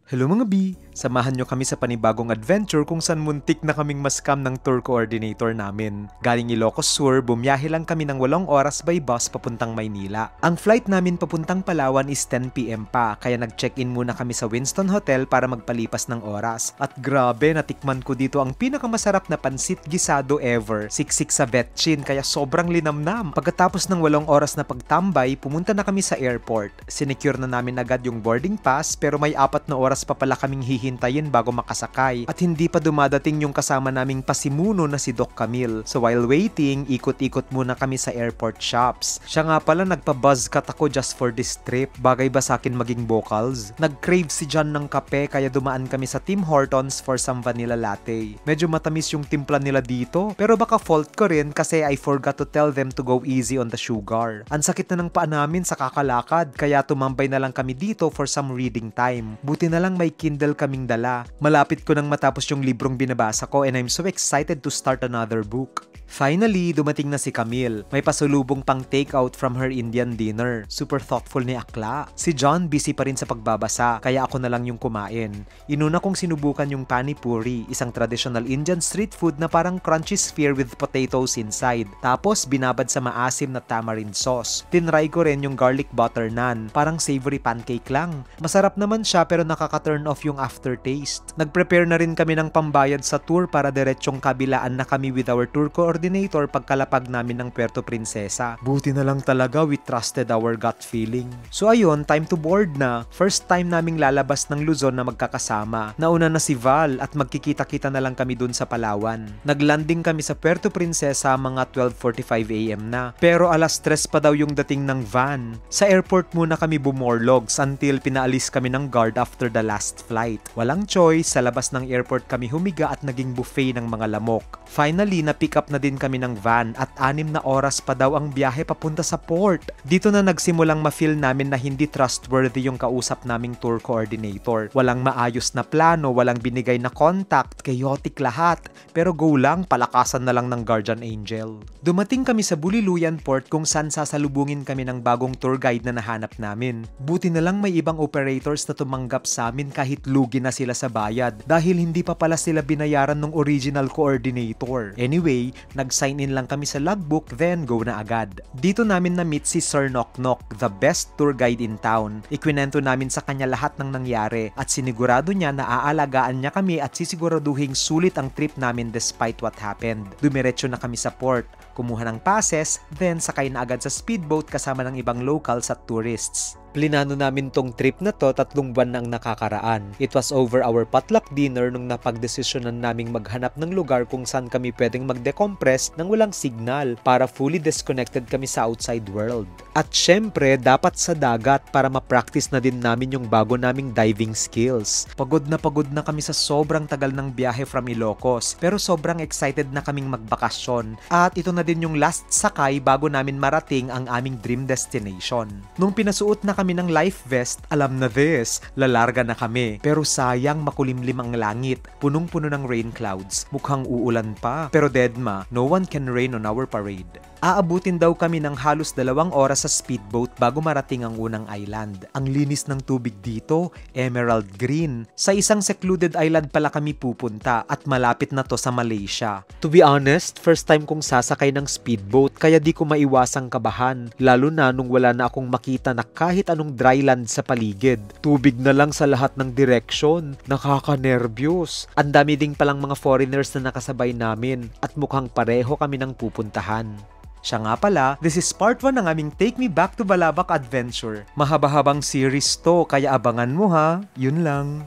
Hello mga B! Samahan nyo kami sa panibagong adventure kung saan muntik na kaming mascam ng tour coordinator namin. Galing Ilocos Sur, bumiyahe lang kami ng 8 oras by bus papuntang Maynila. Ang flight namin papuntang Palawan is 10 PM pa, kaya nag-check-in muna kami sa Winston Hotel para magpalipas ng oras. At grabe, natikman ko dito ang pinakamasarap na pansit gisado ever. Siksik sa betchin, kaya sobrang linamnam. Pagkatapos ng 8 oras na pagtambay, pumunta na kami sa airport. Sinecure na namin agad yung boarding pass, pero may 4 na oras pa pala kaming hihintayin bago makasakay at hindi pa dumadating yung kasama naming pasimuno na si Doc Camille. So while waiting, ikot-ikot muna kami sa airport shops. Siya nga pala nagpa-buzz cut ako just for this trip. Bagay ba sa akin maging vocals? Nag-crave si John ng kape kaya dumaan kami sa Tim Hortons for some vanilla latte. Medyo matamis yung timpla nila dito pero baka fault ko rin kasi I forgot to tell them to go easy on the sugar. Ang sakit na ng paa namin sa kakalakad kaya tumambay na lang kami dito for some reading time. Buti na lang may Kindle kaming dala. Malapit ko nang matapos yung librong binabasa ko and I'm so excited to start another book. Finally, dumating na si Camille. May pasulubong pang takeout from her Indian dinner. Super thoughtful ni Akla. Si John busy pa rin sa pagbabasa, kaya ako na lang yung kumain. Inuna kong sinubukan yung pani puri, isang traditional Indian street food na parang crunchy sphere with potatoes inside. Tapos, binabad sa maasim na tamarind sauce. Tinry ko rin yung garlic butter naan, parang savory pancake lang. Masarap naman siya pero nakaka-turn off yung aftertaste. Nag-prepare na rin kami ng pambayad sa tour para diretsyong kabilaan na kami with our tour coordinator pagkalapag namin ng Puerto Princesa. Buti na lang talaga we trusted our gut feeling. So ayun, time to board na. First time naming lalabas ng Luzon na magkakasama. Nauna na si Val at magkikita-kita na lang kami dun sa Palawan. Naglanding kami sa Puerto Princesa mga 12:45 AM na. Pero alas 3 pa daw yung dating ng van. Sa airport muna kami bumorlogs until pinaalis kami ng guard after the last flight. Walang choice, sa labas ng airport kami humiga at naging buffet ng mga lamok. Finally, na-pick up na din kami ng van at 6 na oras pa daw ang biyahe papunta sa port. Dito na nagsimulang ma-feel namin na hindi trustworthy yung kausap naming tour coordinator. Walang maayos na plano, walang binigay na contact, chaotic lahat. Pero go lang, palakasan na lang ng guardian angel. Dumating kami sa Buliluyan Port kung saan sasalubungin kami ng bagong tour guide na nahanap namin. Buti na lang may ibang operators na tumanggap sa amin kahit lugi na sila sa bayad dahil hindi pa pala sila binayaran ng original coordinator. Anyway, nag-sign in lang kami sa logbook then go na agad. Dito namin na-meet si Sir Knock-Knock, the best tour guide in town. Ikwinento namin sa kanya lahat ng nangyari at sinigurado niya na aalagaan niya kami at sisiguraduhing sulit ang trip namin despite what happened. Dumiretso na kami sa port, kumuha ng passes, then sakay na agad sa speedboat kasama ng ibang locals at tourists. Plinano namin tong trip na to 3 buwan na ang nakakaraan. It was over our potluck dinner nung napagdesisyonan naming maghanap ng lugar kung saan kami pwedeng mag-decompress nang walang signal para fully disconnected kami sa outside world. At syempre, dapat sa dagat para ma-practice na din namin yung bago naming diving skills. Pagod na kami sa sobrang tagal ng biyahe from Ilocos, pero sobrang excited na kaming magbakasyon. At ito na din yung last sakay bago namin marating ang aming dream destination. Nung pinasuot na kami ng life vest, alam na this, lalarga na kami. Pero sayang makulimlim ang langit, punong-puno ng rain clouds. Mukhang uulan pa. Pero deadma, no one can rain on our parade. Aabutin daw kami ng halos 2 oras sa speedboat bago marating ang unang island. Ang linis ng tubig dito, emerald green. Sa isang secluded island pala kami pupunta at malapit na to sa Malaysia. To be honest, first time kong sasakay ng speedboat kaya di ko maiwasang kabahan. Lalo na nung wala na akong makita na kahit anong dry land sa paligid. Tubig na lang sa lahat ng direksyon. Nakaka-nervyos. Ang dami ding palang mga foreigners na nakasabay namin at mukhang pareho kami ng pupuntahan. Siya nga pala, this is part 1 ng aming Take Me Back to Balabac adventure. Mahaba-habang series to, kaya abangan mo ha. Yun lang.